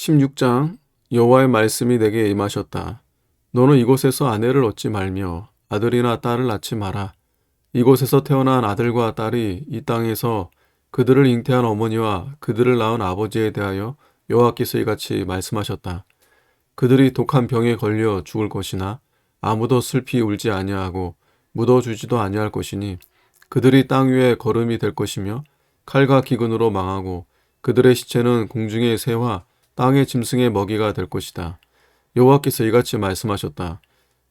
16장 여호와의 말씀이 내게 임하셨다. 너는 이곳에서 아내를 얻지 말며 아들이나 딸을 낳지 마라. 이곳에서 태어난 아들과 딸이 이 땅에서 그들을 잉태한 어머니와 그들을 낳은 아버지에 대하여 여호와께서 이같이 말씀하셨다. 그들이 독한 병에 걸려 죽을 것이나 아무도 슬피 울지 아니하고 묻어주지도 아니할 것이니 그들이 땅 위에 거름이 될 것이며 칼과 기근으로 망하고 그들의 시체는 공중의 새와 땅의 짐승의 먹이가 될 것이다. 여호와께서 이같이 말씀하셨다.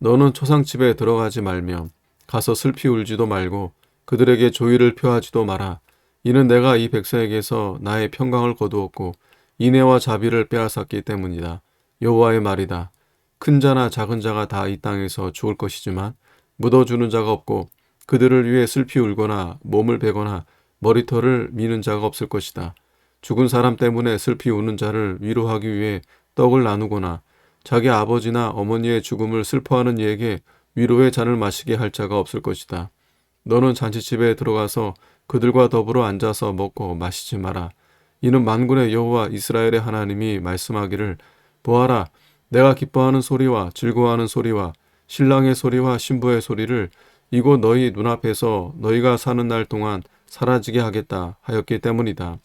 너는 초상집에 들어가지 말며 가서 슬피 울지도 말고 그들에게 조의를 표하지도 마라. 이는 내가 이 백성에게서 나의 평강을 거두었고 인애와 자비를 빼앗았기 때문이다. 여호와의 말이다. 큰 자나 작은 자가 다 이 땅에서 죽을 것이지만 묻어주는 자가 없고 그들을 위해 슬피 울거나 몸을 베거나 머리털을 미는 자가 없을 것이다. 죽은 사람 때문에 슬피 우는 자를 위로하기 위해 떡을 나누거나 자기 아버지나 어머니의 죽음을 슬퍼하는 이에게 위로의 잔을 마시게 할 자가 없을 것이다. 너는 잔치집에 들어가서 그들과 더불어 앉아서 먹고 마시지 마라. 이는 만군의 여호와 이스라엘의 하나님이 말씀하기를 보아라, 내가 기뻐하는 소리와 즐거워하는 소리와 신랑의 소리와 신부의 소리를 이곳 너희 눈앞에서 너희가 사는 날 동안 사라지게 하겠다 하였기 때문이다.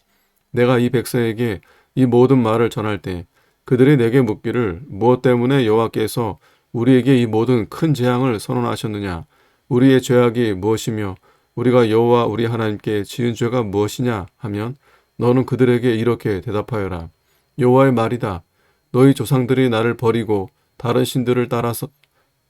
내가 이 백성에게 이 모든 말을 전할 때 그들이 내게 묻기를 무엇 때문에 여호와께서 우리에게 이 모든 큰 재앙을 선언하셨느냐? 우리의 죄악이 무엇이며 우리가 여호와 우리 하나님께 지은 죄가 무엇이냐 하면 너는 그들에게 이렇게 대답하여라. 여호와의 말이다. 너희 조상들이 나를 버리고 다른 신들을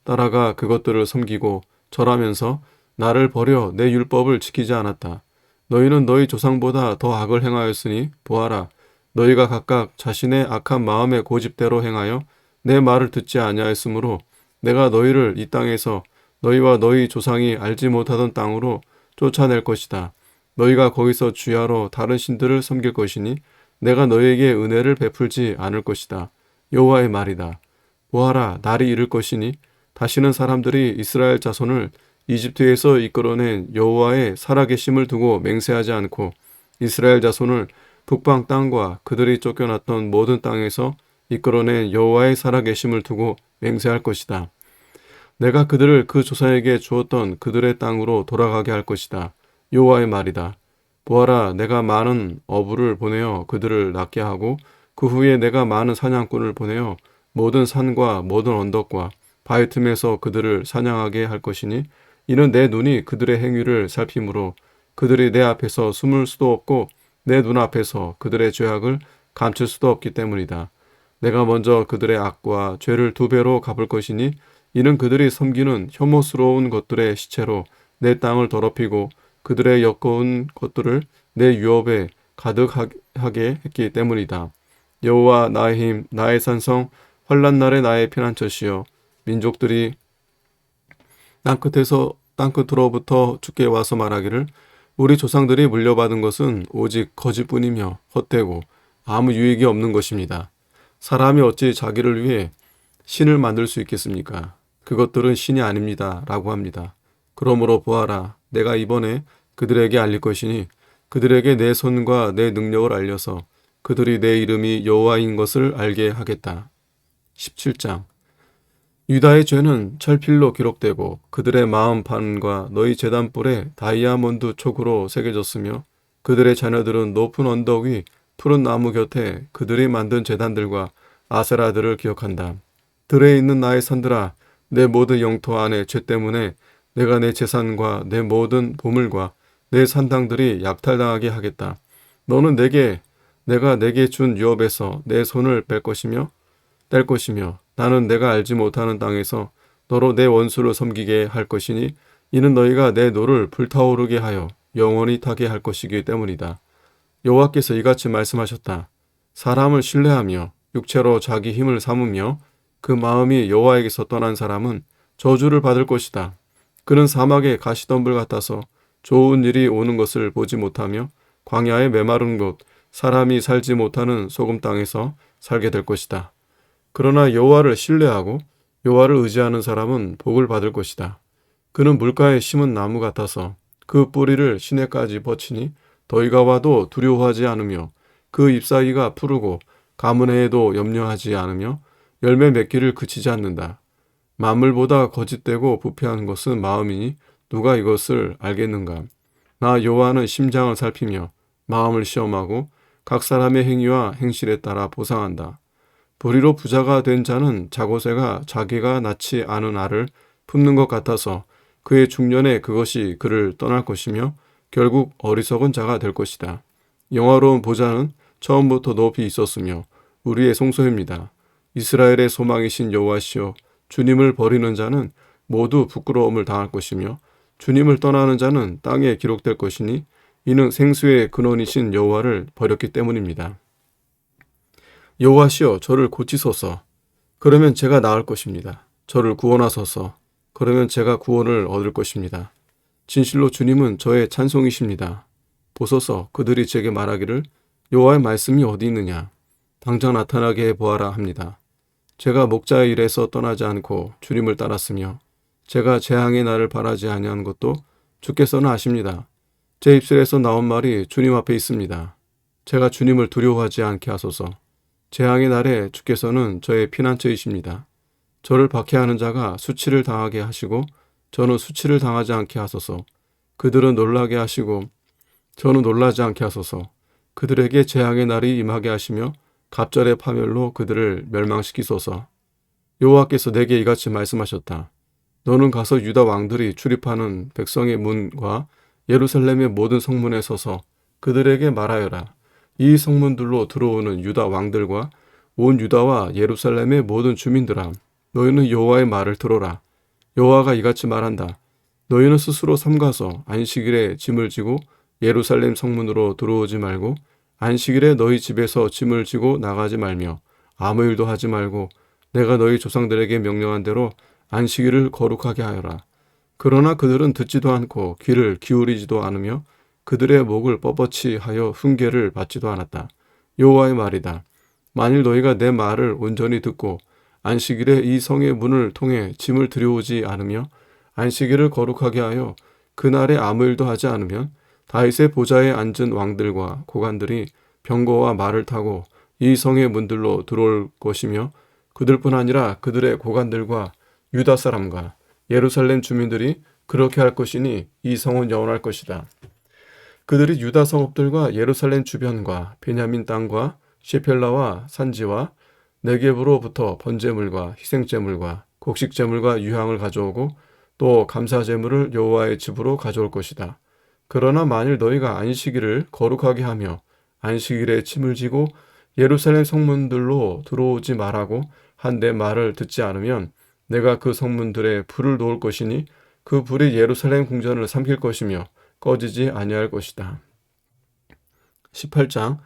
따라가 그것들을 섬기고 절하면서 나를 버려 내 율법을 지키지 않았다. 너희는 너희 조상보다 더 악을 행하였으니 보아라. 너희가 각각 자신의 악한 마음의 고집대로 행하여 내 말을 듣지 아니하였으므로 내가 너희를 이 땅에서 너희와 너희 조상이 알지 못하던 땅으로 쫓아낼 것이다. 너희가 거기서 주야로 다른 신들을 섬길 것이니 내가 너희에게 은혜를 베풀지 않을 것이다. 여호와의 말이다. 보아라, 날이 이를 것이니 다시는 사람들이 이스라엘 자손을 이집트에서 이끌어낸 여호와의 살아계심을 두고 맹세하지 않고 이스라엘 자손을 북방 땅과 그들이 쫓겨났던 모든 땅에서 이끌어낸 여호와의 살아계심을 두고 맹세할 것이다. 내가 그들을 그 조상에게 주었던 그들의 땅으로 돌아가게 할 것이다. 여호와의 말이다. 보아라, 내가 많은 어부를 보내어 그들을 낫게 하고 그 후에 내가 많은 사냥꾼을 보내어 모든 산과 모든 언덕과 바위 틈에서 그들을 사냥하게 할 것이니 이는 내 눈이 그들의 행위를 살피므로 그들이 내 앞에서 숨을 수도 없고 내 눈앞에서 그들의 죄악을 감출 수도 없기 때문이다. 내가 먼저 그들의 악과 죄를 2배로 갚을 것이니 이는 그들이 섬기는 혐오스러운 것들의 시체로 내 땅을 더럽히고 그들의 역겨운 것들을 내 유업에 가득하게 했기 때문이다. 여호와 나의 힘, 나의 산성, 환난 날에 나의 피난처시여 민족들이 땅끝으로부터 주께 와서 말하기를 우리 조상들이 물려받은 것은 오직 거짓뿐이며 헛되고 아무 유익이 없는 것입니다. 사람이 어찌 자기를 위해 신을 만들 수 있겠습니까? 그것들은 신이 아닙니다. 라고 합니다. 그러므로 보아라, 내가 이번에 그들에게 알릴 것이니 그들에게 내 손과 내 능력을 알려서 그들이 내 이름이 여호와인 것을 알게 하겠다. 17장 유다의 죄는 철필로 기록되고 그들의 마음판과 너희 제단불에 다이아몬드 촉으로 새겨졌으며 그들의 자녀들은 높은 언덕 위 푸른 나무 곁에 그들이 만든 제단들과 아세라들을 기억한다. 들에 있는 나의 산들아, 내 모든 영토 안에 죄 때문에 내가 내 재산과 내 모든 보물과 내 산당들이 약탈당하게 하겠다. 너는 내가 내게 준 유업에서 내 손을 뗄 것이며 나는 내가 알지 못하는 땅에서 너로 내 원수를 섬기게 할 것이니 이는 너희가 내 노를 불타오르게 하여 영원히 타게 할 것이기 때문이다. 여호와께서 이같이 말씀하셨다. 사람을 신뢰하며 육체로 자기 힘을 삼으며 그 마음이 여호와에게서 떠난 사람은 저주를 받을 것이다. 그는 사막의 가시덤불 같아서 좋은 일이 오는 것을 보지 못하며 광야의 메마른 곳, 사람이 살지 못하는 소금 땅에서 살게 될 것이다. 그러나 여호와를 신뢰하고 여호와를 의지하는 사람은 복을 받을 것이다. 그는 물가에 심은 나무 같아서 그 뿌리를 시내까지 뻗치니 더위가 와도 두려워하지 않으며 그 잎사귀가 푸르고 가문해에도 염려하지 않으며 열매 맺기를 그치지 않는다. 만물보다 거짓되고 부패한 것은 마음이니 누가 이것을 알겠는가? 나 여호와는 심장을 살피며 마음을 시험하고 각 사람의 행위와 행실에 따라 보상한다. 불의로 부자가 된 자는 자고새가 자기가 낳지 않은 알을 품는 것 같아서 그의 중년에 그것이 그를 떠날 것이며 결국 어리석은 자가 될 것이다. 영화로운 보좌는 처음부터 높이 있었으며 우리의 송소입니다. 이스라엘의 소망이신 여호와시여, 주님을 버리는 자는 모두 부끄러움을 당할 것이며 주님을 떠나는 자는 땅에 기록될 것이니 이는 생수의 근원이신 여호와를 버렸기 때문입니다. 여호와시여, 저를 고치소서. 그러면 제가 나을 것입니다. 저를 구원하소서. 그러면 제가 구원을 얻을 것입니다. 진실로 주님은 저의 찬송이십니다. 보소서, 그들이 제게 말하기를 여호와의 말씀이 어디 있느냐? 당장 나타나게 해보아라 합니다. 제가 목자의 일에서 떠나지 않고 주님을 따랐으며 제가 재앙의 날을 바라지 아니한 것도 주께서는 아십니다. 제 입술에서 나온 말이 주님 앞에 있습니다. 제가 주님을 두려워하지 않게 하소서. 재앙의 날에 주께서는 저의 피난처이십니다. 저를 박해하는 자가 수치를 당하게 하시고 저는 수치를 당하지 않게 하소서. 그들은 놀라게 하시고 저는 놀라지 않게 하소서. 그들에게 재앙의 날이 임하게 하시며 갑절의 파멸로 그들을 멸망시키소서. 여호와께서 내게 이같이 말씀하셨다. 너는 가서 유다 왕들이 출입하는 백성의 문과 예루살렘의 모든 성문에 서서 그들에게 말하여라. 이 성문들로 들어오는 유다 왕들과 온 유다와 예루살렘의 모든 주민들아, 너희는 여호와의 말을 들어라. 여호와가 이같이 말한다. 너희는 스스로 삼가서 안식일에 짐을 지고 예루살렘 성문으로 들어오지 말고 안식일에 너희 집에서 짐을 지고 나가지 말며 아무 일도 하지 말고 내가 너희 조상들에게 명령한 대로 안식일을 거룩하게 하여라. 그러나 그들은 듣지도 않고 귀를 기울이지도 않으며 그들의 목을 뻣뻣이 하여 훈계를 받지도 않았다. 여호와의 말이다. 만일 너희가 내 말을 온전히 듣고 안식일에 이 성의 문을 통해 짐을 들여오지 않으며 안식일을 거룩하게 하여 그날에 아무 일도 하지 않으면 다윗의 보좌에 앉은 왕들과 고관들이 병거와 말을 타고 이 성의 문들로 들어올 것이며 그들뿐 아니라 그들의 고관들과 유다 사람과 예루살렘 주민들이 그렇게 할 것이니 이 성은 영원할 것이다. 그들이 유다 성읍들과 예루살렘 주변과 베냐민 땅과 셰펠라와 산지와 네겝으로부터 번제물과 희생제물과 곡식제물과 유향을 가져오고 또 감사제물을 여호와의 집으로 가져올 것이다. 그러나 만일 너희가 안식일을 거룩하게 하며 안식일에 짐을 지고 예루살렘 성문들로 들어오지 말라고 한 내 말을 듣지 않으면 내가 그 성문들에 불을 놓을 것이니 그 불이 예루살렘 궁전을 삼킬 것이며 꺼지지 아니할 것이다. 18장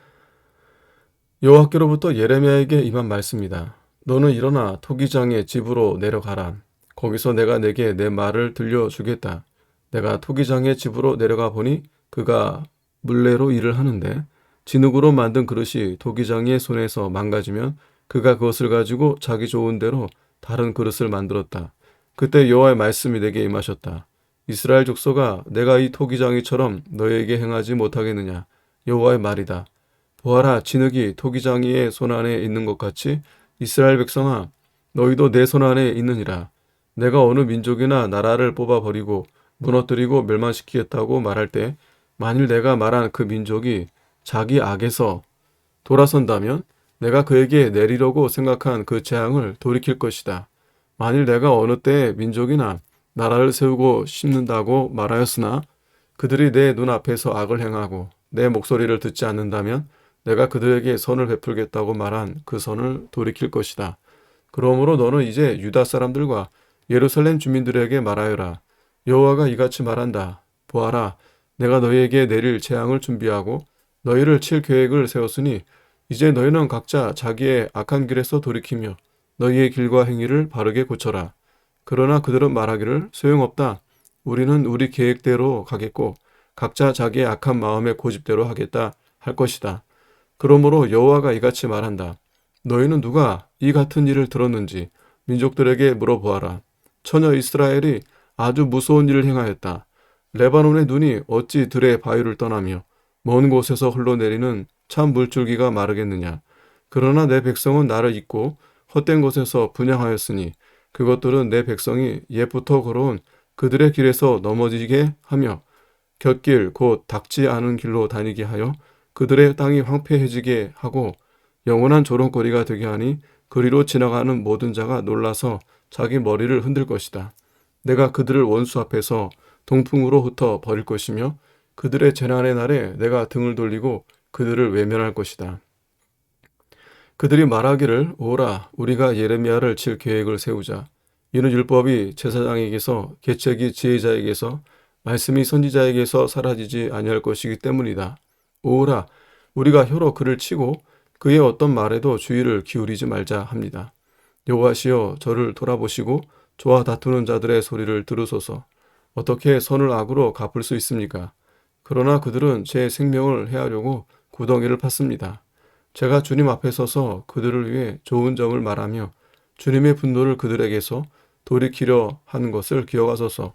여호와께로부터 예레미야에게 임한 말씀이다. 너는 일어나 토기장의 집으로 내려가라. 거기서 내가 내게 내 말을 들려주겠다. 내가 토기장의 집으로 내려가 보니 그가 물레로 일을 하는데 진흙으로 만든 그릇이 토기장의 손에서 망가지면 그가 그것을 가지고 자기 좋은 대로 다른 그릇을 만들었다. 그때 여호와의 말씀이 내게 임하셨다. 이스라엘 족속아, 내가 이 토기장이처럼 너희에게 행하지 못하겠느냐? 여호와의 말이다. 보아라, 진흙이 토기장이의 손안에 있는 것 같이 이스라엘 백성아, 너희도 내 손안에 있느니라. 내가 어느 민족이나 나라를 뽑아버리고 무너뜨리고 멸망시키겠다고 말할 때 만일 내가 말한 그 민족이 자기 악에서 돌아선다면 내가 그에게 내리려고 생각한 그 재앙을 돌이킬 것이다. 만일 내가 어느 때에 민족이나 나라를 세우고 심는다고 말하였으나 그들이 내 눈앞에서 악을 행하고 내 목소리를 듣지 않는다면 내가 그들에게 선을 베풀겠다고 말한 그 선을 돌이킬 것이다. 그러므로 너는 이제 유다 사람들과 예루살렘 주민들에게 말하여라. 여호와가 이같이 말한다. 보아라, 내가 너희에게 내릴 재앙을 준비하고 너희를 칠 계획을 세웠으니 이제 너희는 각자 자기의 악한 길에서 돌이키며 너희의 길과 행위를 바르게 고쳐라. 그러나 그들은 말하기를 소용없다. 우리는 우리 계획대로 가겠고 각자 자기의 악한 마음의 고집대로 하겠다 할 것이다. 그러므로 여호와가 이같이 말한다. 너희는 누가 이 같은 일을 들었는지 민족들에게 물어보아라. 처녀 이스라엘이 아주 무서운 일을 행하였다. 레바논의 눈이 어찌 들의 바위를 떠나며 먼 곳에서 흘러내리는 참 물줄기가 마르겠느냐. 그러나 내 백성은 나를 잊고 헛된 곳에서 분향하였으니 그것들은 내 백성이 옛부터 걸어온 그들의 길에서 넘어지게 하며 곁길 곧 닦지 않은 길로 다니게 하여 그들의 땅이 황폐해지게 하고 영원한 조롱거리가 되게 하니 그리로 지나가는 모든 자가 놀라서 자기 머리를 흔들 것이다. 내가 그들을 원수 앞에서 동풍으로 흩어 버릴 것이며 그들의 재난의 날에 내가 등을 돌리고 그들을 외면할 것이다. 그들이 말하기를 오라 우리가 예레미야를 칠 계획을 세우자. 이는 율법이 제사장에게서 계책이 지혜자에게서 말씀이 선지자에게서 사라지지 아니할 것이기 때문이다. 오라 우리가 혀로 그를 치고 그의 어떤 말에도 주의를 기울이지 말자 합니다. 여호와시여 저를 돌아보시고 저와 다투는 자들의 소리를 들으소서. 어떻게 선을 악으로 갚을 수 있습니까? 그러나 그들은 제 생명을 해하려고 구덩이를 팠습니다. 제가 주님 앞에 서서 그들을 위해 좋은 점을 말하며 주님의 분노를 그들에게서 돌이키려 하는 것을 기억하소서.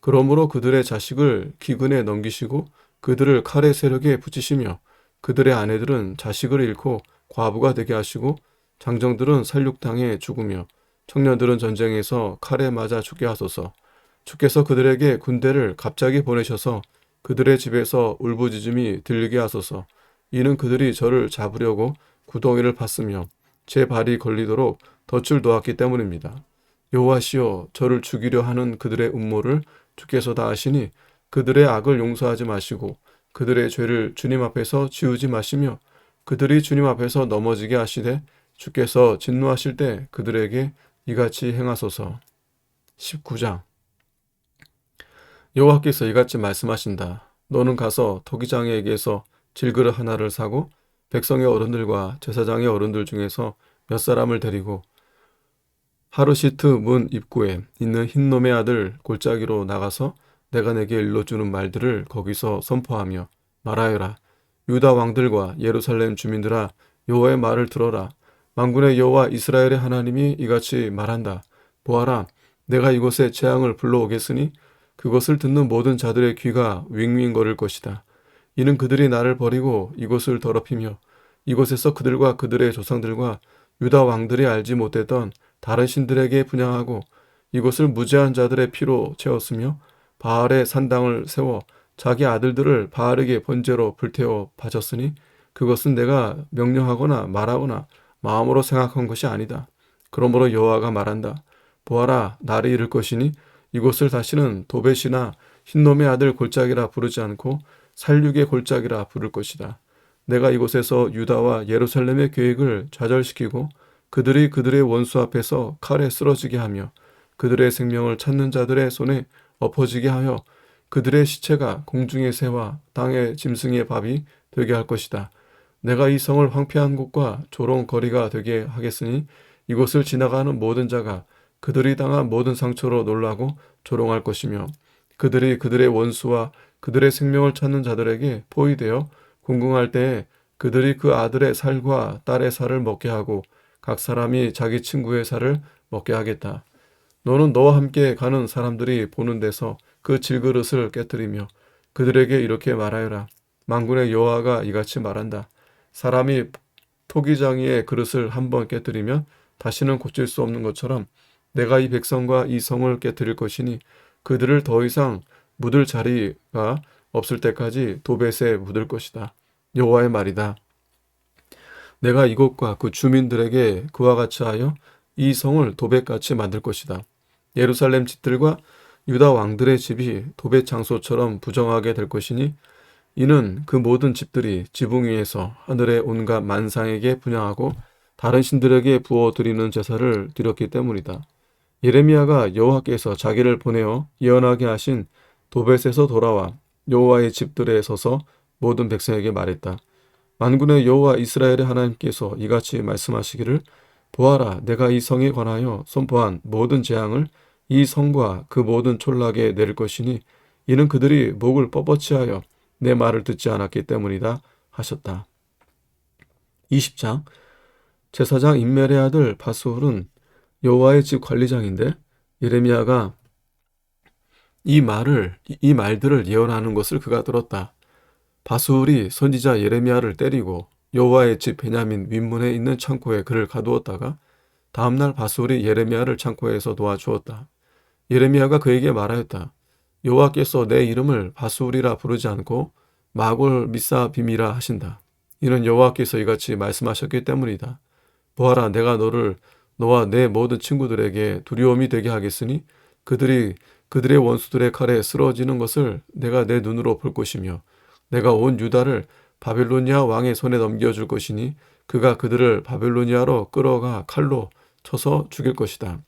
그러므로 그들의 자식을 기근에 넘기시고 그들을 칼의 세력에 붙이시며 그들의 아내들은 자식을 잃고 과부가 되게 하시고 장정들은 살육당해 죽으며 청년들은 전쟁에서 칼에 맞아 죽게 하소서. 주께서 그들에게 군대를 갑자기 보내셔서 그들의 집에서 울부짖음이 들리게 하소서. 이는 그들이 저를 잡으려고 구덩이를 팠으며 제 발이 걸리도록 덫을 놓았기 때문입니다. 여호와시여 저를 죽이려 하는 그들의 음모를 주께서 다 아시니 그들의 악을 용서하지 마시고 그들의 죄를 주님 앞에서 지우지 마시며 그들이 주님 앞에서 넘어지게 하시되 주께서 진노하실 때 그들에게 이같이 행하소서. 19장 여호와께서 이같이 말씀하신다. 너는 가서 토기장에게서 질그릇 하나를 사고 백성의 어른들과 제사장의 어른들 중에서 몇 사람을 데리고 하르시트 문 입구에 있는 흰놈의 아들 골짜기로 나가서 내가 내게 일러주는 말들을 거기서 선포하며 말하여라. 유다 왕들과 예루살렘 주민들아 여호와의 말을 들어라. 만군의 여호와 이스라엘의 하나님이 이같이 말한다. 보아라 내가 이곳에 재앙을 불러오겠으니 그것을 듣는 모든 자들의 귀가 윙윙거릴 것이다. 이는 그들이 나를 버리고 이곳을 더럽히며 이곳에서 그들과 그들의 조상들과 유다 왕들이 알지 못했던 다른 신들에게 분향하고 이곳을 무죄한 자들의 피로 채웠으며 바알의 산당을 세워 자기 아들들을 바알에게 번제로 불태워 바쳤으니 그것은 내가 명령하거나 말하거나 마음으로 생각한 것이 아니다. 그러므로 여호와가 말한다. 보아라 날이 이를 것이니 이곳을 다시는 도벳이나 흰놈의 아들 골짜기라 부르지 않고 살육의 골짜기라 부를 것이다. 내가 이곳에서 유다와 예루살렘의 계획을 좌절시키고 그들이 그들의 원수 앞에서 칼에 쓰러지게 하며 그들의 생명을 찾는 자들의 손에 엎어지게 하여 그들의 시체가 공중의 새와 땅의 짐승의 밥이 되게 할 것이다. 내가 이 성을 황폐한 곳과 조롱거리가 되게 하겠으니 이곳을 지나가는 모든 자가 그들이 당한 모든 상처로 놀라고 조롱할 것이며 그들이 그들의 원수와 그들의 생명을 찾는 자들에게 포위되어 궁궁할 때에 그들이 그 아들의 살과 딸의 살을 먹게 하고 각 사람이 자기 친구의 살을 먹게 하겠다. 너는 너와 함께 가는 사람들이 보는 데서 그 질그릇을 깨뜨리며 그들에게 이렇게 말하여라. 만군의 여호와가 이같이 말한다. 사람이 토기장이의 그릇을 한번 깨뜨리면 다시는 고칠 수 없는 것처럼 내가 이 백성과 이 성을 깨뜨릴 것이니 그들을 더 이상 묻을 자리가 없을 때까지 도벳에 묻을 것이다. 여호와의 말이다. 내가 이곳과 그 주민들에게 그와 같이 하여 이 성을 도벳같이 만들 것이다. 예루살렘 집들과 유다 왕들의 집이 도벳 장소처럼 부정하게 될 것이니 이는 그 모든 집들이 지붕 위에서 하늘의 온갖 만상에게 분향하고 다른 신들에게 부어드리는 제사를 드렸기 때문이다. 예레미야가 여호와께서 자기를 보내어 예언하게 하신 도벳에서 돌아와 여호와의 집들에 서서 모든 백성에게 말했다. 만군의 여호와 이스라엘의 하나님께서 이같이 말씀하시기를 보아라 내가 이 성에 관하여 선포한 모든 재앙을 이 성과 그 모든 촌락에 내릴 것이니 이는 그들이 목을 뻣뻣이 하여 내 말을 듣지 않았기 때문이다 하셨다. 20장 제사장 임멜의 아들 바스훌은 여호와의 집 관리장인데 예레미야가 이 말들을 예언하는 것을 그가 들었다. 바스훌이 선지자 예레미야를 때리고 여호와의 집 베냐민 윗문에 있는 창고에 그를 가두었다가 다음날 바술이 예레미야를 창고에서 도와주었다. 예레미야가 그에게 말하였다. 여호와께서 내 이름을 바술이라 부르지 않고 마골 미사빔이라 하신다. 이는 여호와께서 이같이 말씀하셨기 때문이다. 보아라, 내가 너와 내 모든 친구들에게 두려움이 되게 하겠으니 그들이 그들의 원수들의 칼에 쓰러지는 것을 내가 내 눈으로 볼 것이며 내가 온 유다를 바벨로니아 왕의 손에 넘겨줄 것이니 그가 그들을 바벨로니아로 끌어가 칼로 쳐서 죽일 것이다.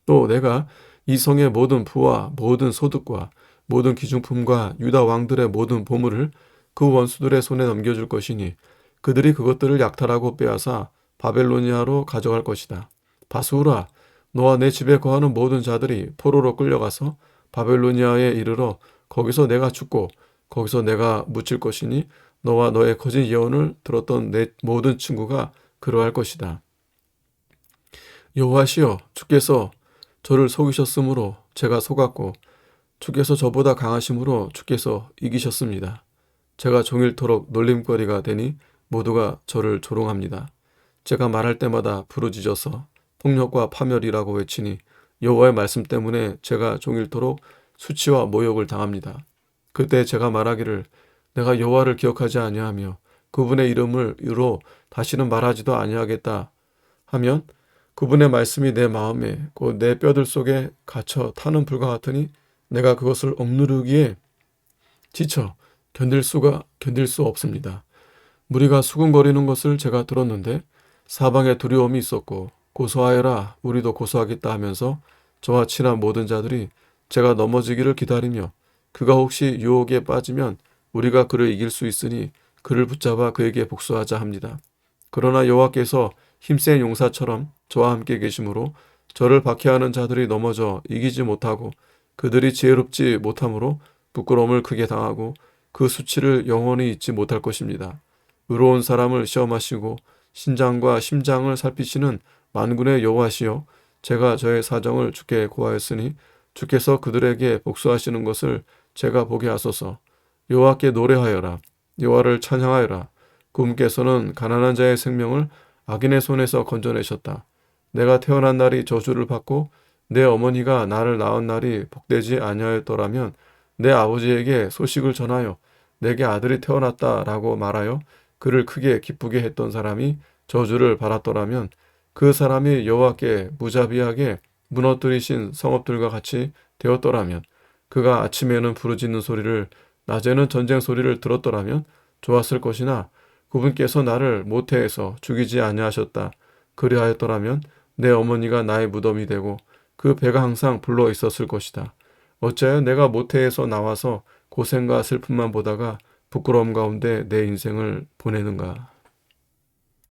또 내가 이 성의 모든 부와 모든 소득과 모든 기중품과 유다 왕들의 모든 보물을 그 원수들의 손에 넘겨줄 것이니 그들이 그것들을 약탈하고 빼앗아 바벨로니아로 가져갈 것이다. 바수라, 너와 내 집에 거하는 모든 자들이 포로로 끌려가서 바벨로니아에 이르러 거기서 내가 죽고 거기서 내가 묻힐 것이니 너와 너의 거짓 예언을 들었던 내 모든 친구가 그러할 것이다. 여호와시여, 주께서 저를 속이셨으므로 제가 속았고 주께서 저보다 강하심으로 주께서 이기셨습니다. 제가 종일토록 놀림거리가 되니 모두가 저를 조롱합니다. 제가 말할 때마다 부르짖어서 폭력과 파멸이라고 외치니 여호와의 말씀 때문에 제가 종일토록 수치와 모욕을 당합니다. 그때 제가 말하기를 내가 여호와를 기억하지 아니하며 그분의 이름으로 다시는 말하지도 아니하겠다 하면 그분의 말씀이 내 마음에 곧 내 뼈들 속에 갇혀 타는 불과 같으니 내가 그것을 억누르기에 지쳐 견딜 수 없습니다. 무리가 수군거리는 것을 제가 들었는데 사방에 두려움이 있었고 고소하여라 우리도 고소하겠다 하면서 저와 친한 모든 자들이 제가 넘어지기를 기다리며 그가 혹시 유혹에 빠지면 우리가 그를 이길 수 있으니 그를 붙잡아 그에게 복수하자 합니다. 그러나 여호와께서 힘센 용사처럼 저와 함께 계심으로 저를 박해하는 자들이 넘어져 이기지 못하고 그들이 지혜롭지 못함으로 부끄러움을 크게 당하고 그 수치를 영원히 잊지 못할 것입니다. 의로운 사람을 시험하시고 신장과 심장을 살피시는 만군의 여호와시여, 제가 저의 사정을 주께 고하였으니 주께서 그들에게 복수하시는 것을 제가 보게 하소서. 여호와께 노래하여라. 여호와를 찬양하여라. 그분께서는 가난한 자의 생명을 악인의 손에서 건져내셨다. 내가 태어난 날이 저주를 받고 내 어머니가 나를 낳은 날이 복되지 아니하였더라면 내 아버지에게 소식을 전하여 내게 아들이 태어났다라고 말하여 그를 크게 기쁘게 했던 사람이 저주를 받았더라면 그 사람이 여호와께 무자비하게 무너뜨리신 성읍들과 같이 되었더라면 그가 아침에는 부르짖는 소리를 낮에는 전쟁 소리를 들었더라면 좋았을 것이나 그분께서 나를 모태에서 죽이지 아니하셨다. 그리하였더라면 내 어머니가 나의 무덤이 되고 그 배가 항상 불러 있었을 것이다. 어찌하여 내가 모태에서 나와서 고생과 슬픔만 보다가 부끄러움 가운데 내 인생을 보내는가.